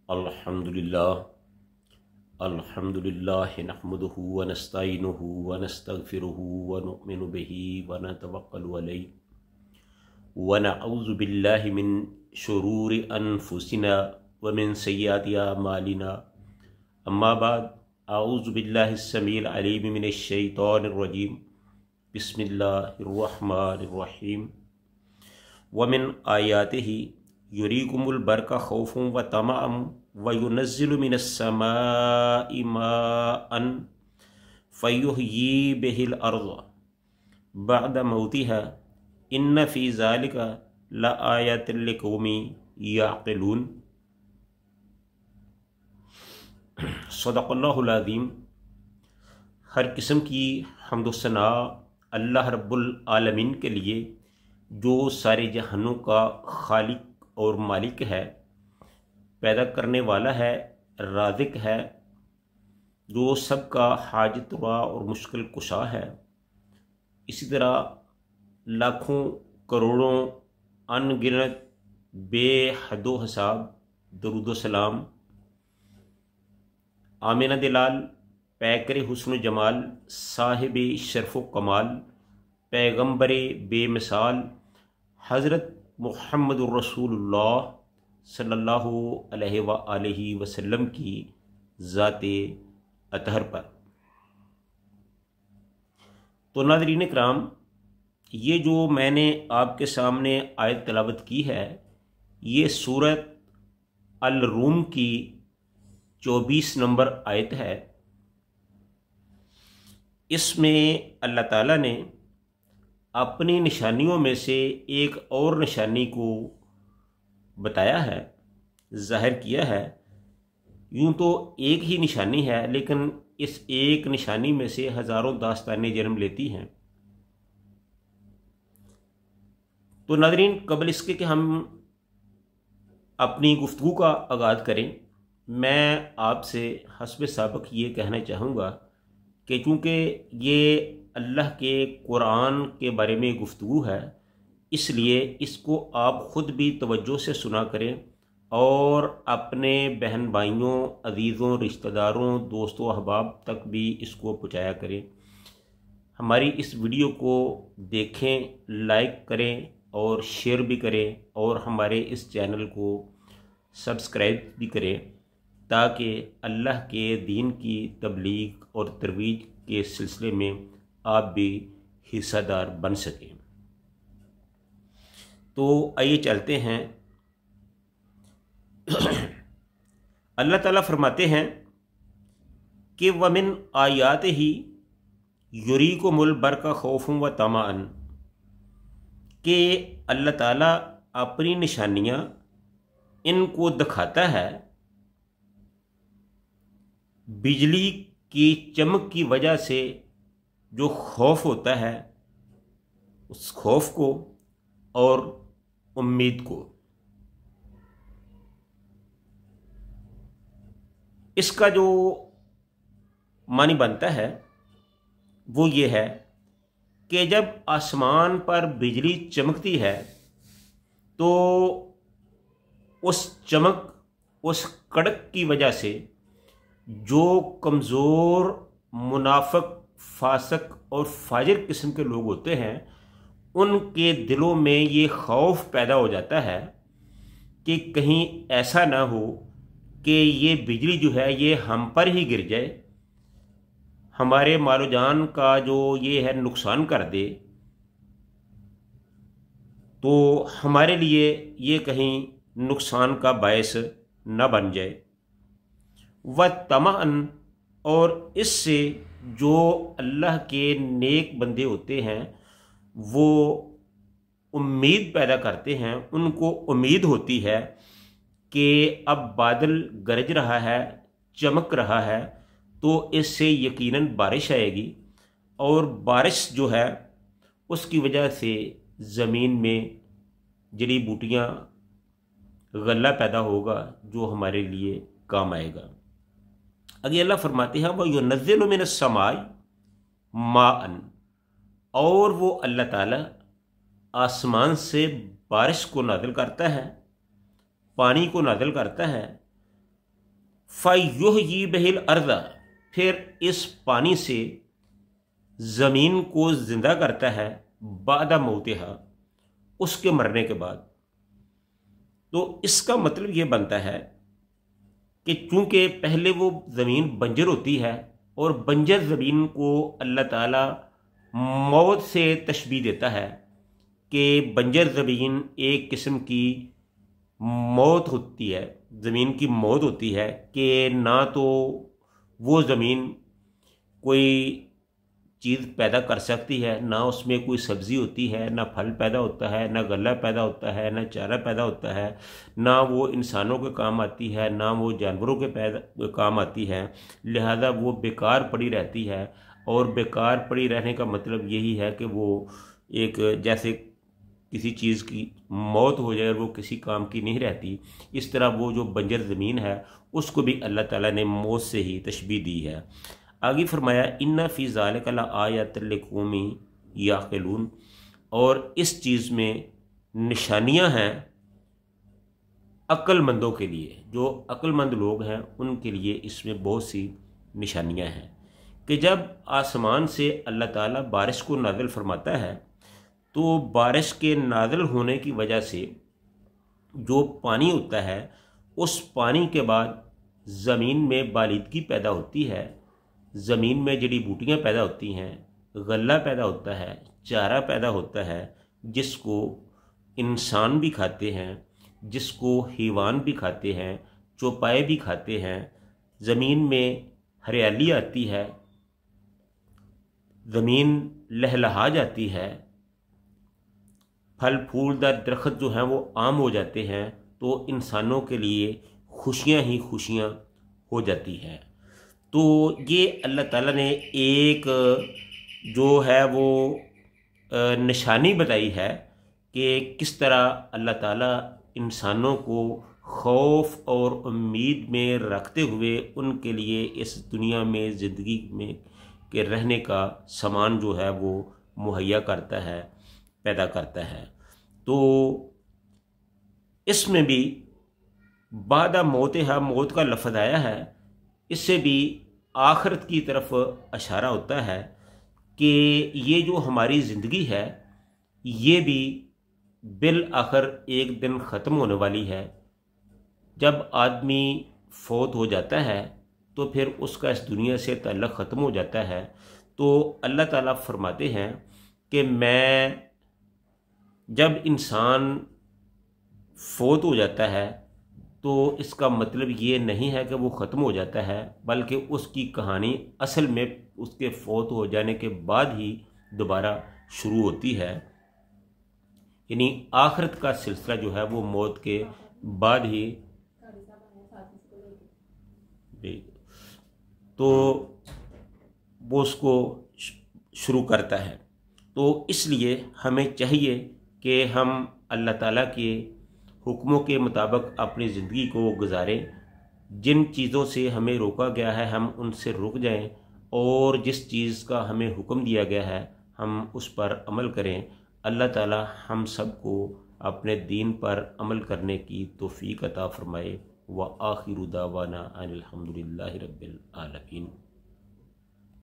अल्हम्दुलिल्लाह अल्हम्दुलिल्लाह नहमदुहु व नस्तईनुहु व नस्तगफिरुहु व नुमिनु बिही व नतवक्कलु अलैहि व नऊज़ु बिल्लाहि मिन शुरूरि अनफुसिना व मिन सय्यिआति अमालिना। अम्मा बाद, अऊज़ु बिल्लाहिस समीइल अलीम मिनश शैतानिर रजीम। बिस्मिल्लाहिर रहमानिर रहीम। व मिन आयातिही युरीकुमुल बरका खौफन व तमअन व युनज़्ज़िलु मिनस समाइ माअन फयुहयी बिहिल अर्ज़ बअद मौतिहा इन्न फ़ी ज़ालिका लआयतिन लिक़ौमिन यअक़िलून। सदक़ल्लाहुल अज़ीम। हर किस्म की हम्द व सना अल्लाह रब्बुल आलमीन के लिए, जो सारे जहानों का खालिक और मालिक है, पैदा करने वाला है, राज़िक है, जो सबका हाजत रवा और मुश्किल कुशा है। इसी तरह लाखों करोड़ों अनगिनत बेहदो हिसाब दरूद सलाम आमिना दिलाल, पैकर हुस्न जमाल, साहिब शरफ़ कमाल, पैगम्बरे बेमिसाल हज़रत मुहम्मदुर रसूलुल्लाह सल्लल्लाहु अलैहि वसल्लम की ज़ाते अतहर पर। तो नाज़रीन इकराम, ये जो मैंने आपके सामने आयत तिलावत की है, ये सूरत अल रूम की 24 नंबर आयत है। इसमें अल्लाह ताला ने अपनी निशानियों में से एक और निशानी को बताया है, ज़ाहिर किया है। यूँ तो एक ही निशानी है, लेकिन इस एक निशानी में से हज़ारों दास्तानें जन्म लेती हैं। तो नाज़रीन, कबल इसके कि हम अपनी गुफ्तगू का आगाज़ करें, मैं आपसे हस्ब साबक ये कहना चाहूँगा कि चूँकि ये अल्लाह के कुरान के बारे में गुफ्तगू है, इसलिए इसको आप ख़ुद भी तवज्जो से सुना करें और अपने बहन भाइयों, अजीज़ों, रिश्तेदारों, दोस्तों, अहबाब तक भी इसको पहुँचाया करें। हमारी इस वीडियो को देखें, लाइक करें और शेयर भी करें, और हमारे इस चैनल को सब्सक्राइब भी करें, ताकि अल्लाह के दीन की तबलीग और तरवीज के सिलसिले में आप भी हिस्सेदार बन सकें। तो आइए चलते हैं। अल्लाह ताला फरमाते हैं कि वमिन आयातिही युरीकुमुल बरका खौफन व तमअन, कि अल्लाह ताला अपनी निशानियाँ इनको दिखाता है बिजली की चमक की वजह से। जो खौफ होता है, उस खौफ को और उम्मीद को। इसका जो मानी बनता है वो ये है कि जब आसमान पर बिजली चमकती है, तो उस चमक, उस कड़क की वजह से जो कमज़ोर, मुनाफिक, फासक और फाजिर किस्म के लोग होते हैं, उनके दिलों में ये खौफ पैदा हो जाता है कि कहीं ऐसा ना हो कि ये बिजली जो है ये हम पर ही गिर जाए, हमारे मालो जान का जो ये है नुकसान कर दे, तो हमारे लिए ये कहीं नुकसान का बायस न बन जाए। व तमअन, और इससे जो अल्लाह के नेक बंदे होते हैं वो उम्मीद पैदा करते हैं, उनको उम्मीद होती है कि अब बादल गरज रहा है, चमक रहा है, तो इससे यकीनन बारिश आएगी, और बारिश जो है उसकी वजह से ज़मीन में जड़ी बूटियाँ, गल्ला पैदा होगा जो हमारे लिए काम आएगा। आगे अल्लाह फरमाते हैं वह युनज़्ज़िलु मिनस समाई माअन, और वो अल्लाह ताला आसमान से बारिश को नाज़िल करता है, पानी को नाज़िल करता है। फ़युहयी बिहिल अर्ज़, फिर इस पानी से ज़मीन को ज़िंदा करता है, बादा मौतिहा, उसके मरने के बाद। तो इसका मतलब ये बनता है कि चूंकि पहले वो ज़मीन बंजर होती है और बंजर ज़मीन को अल्लाह ताला मौत से तशबीह देता है कि बंजर ज़मीन एक किस्म की मौत होती है, ज़मीन की मौत होती है कि ना तो वो ज़मीन कोई चीज़ पैदा कर सकती है, ना उसमें कोई सब्ज़ी होती है, ना फल पैदा होता है, ना गल्ला पैदा होता है, ना चारा पैदा होता है, ना वो इंसानों के काम आती है, ना वो जानवरों के काम आती है। लिहाजा वो बेकार पड़ी रहती है। और बेकार पड़ी रहने का मतलब यही है कि वो एक जैसे किसी चीज़ की मौत हो जाए और वो किसी काम की नहीं रहती, इस तरह वो जो बंजर ज़मीन है उसको भी अल्लाह ताला ने मौत से ही तशबीह दी है। आगे फरमाया इन्ना फ़ी ज़ालिका लआयातिन लिक़ौमी याक़िलून, और इस चीज़ में निशानियां हैं अक्लमंदों के लिए। जो अक्लमंद लोग हैं उनके लिए इसमें बहुत सी निशानियां हैं कि जब आसमान से अल्लाह ताला बारिश को नाज़िल फरमाता है तो बारिश के नाज़िल होने की वजह से जो पानी होता है उस पानी के बाद ज़मीन में बालिदगी पैदा होती है, ज़मीन में जड़ी बूटियाँ पैदा होती हैं, गल्ला पैदा होता है, चारा पैदा होता है, जिसको इंसान भी खाते हैं, जिसको हैवान भी खाते हैं, चौपाए भी खाते हैं। ज़मीन में हरियाली आती है, ज़मीन लहलहा जाती है, फल फूलदार दरख्त जो हैं वो आम हो जाते हैं, तो इंसानों के लिए खुशियाँ ही खुशियाँ हो जाती हैं। तो ये अल्लाह ताला ने एक जो है वो निशानी बताई है कि किस तरह अल्लाह ताला इंसानों को खौफ और उम्मीद में रखते हुए उनके लिए इस दुनिया में ज़िंदगी में के रहने का सामान जो है वो मुहैया करता है, पैदा करता है। तो इसमें भी बादा मौतिहा, मौत का लफ्ज़ आया है, इससे भी आखिरत की तरफ इशारा होता है कि ये जो हमारी ज़िंदगी है ये भी बिल आखिर एक दिन ख़त्म होने वाली है। जब आदमी फौत हो जाता है तो फिर उसका इस दुनिया से ताल्लुक़ ख़त्म हो जाता है। तो अल्लाह ताला फरमाते हैं कि मैं जब इंसान फौत हो जाता है तो इसका मतलब ये नहीं है कि वो ख़त्म हो जाता है, बल्कि उसकी कहानी असल में उसके फौत हो जाने के बाद ही दोबारा शुरू होती है। यानी आखिरत का सिलसिला जो है वो मौत के बाद ही तो वो उसको शुरू करता है। तो इसलिए हमें चाहिए कि हम अल्लाह ताला के हुक्मों के मुताबिक अपनी ज़िंदगी को गुजारें। जिन चीज़ों से हमें रोका गया है हम उनसे रुक जाएं, और जिस चीज़ का हमें हुक्म दिया गया है हम उस पर अमल करें। अल्लाह ताला हम सबको अपने दीन पर अमल करने की तौफीक अता फरमाए। व आखिरु दावाना अनिल हम्दुलिल्लाहि रब्बिल आलमीन।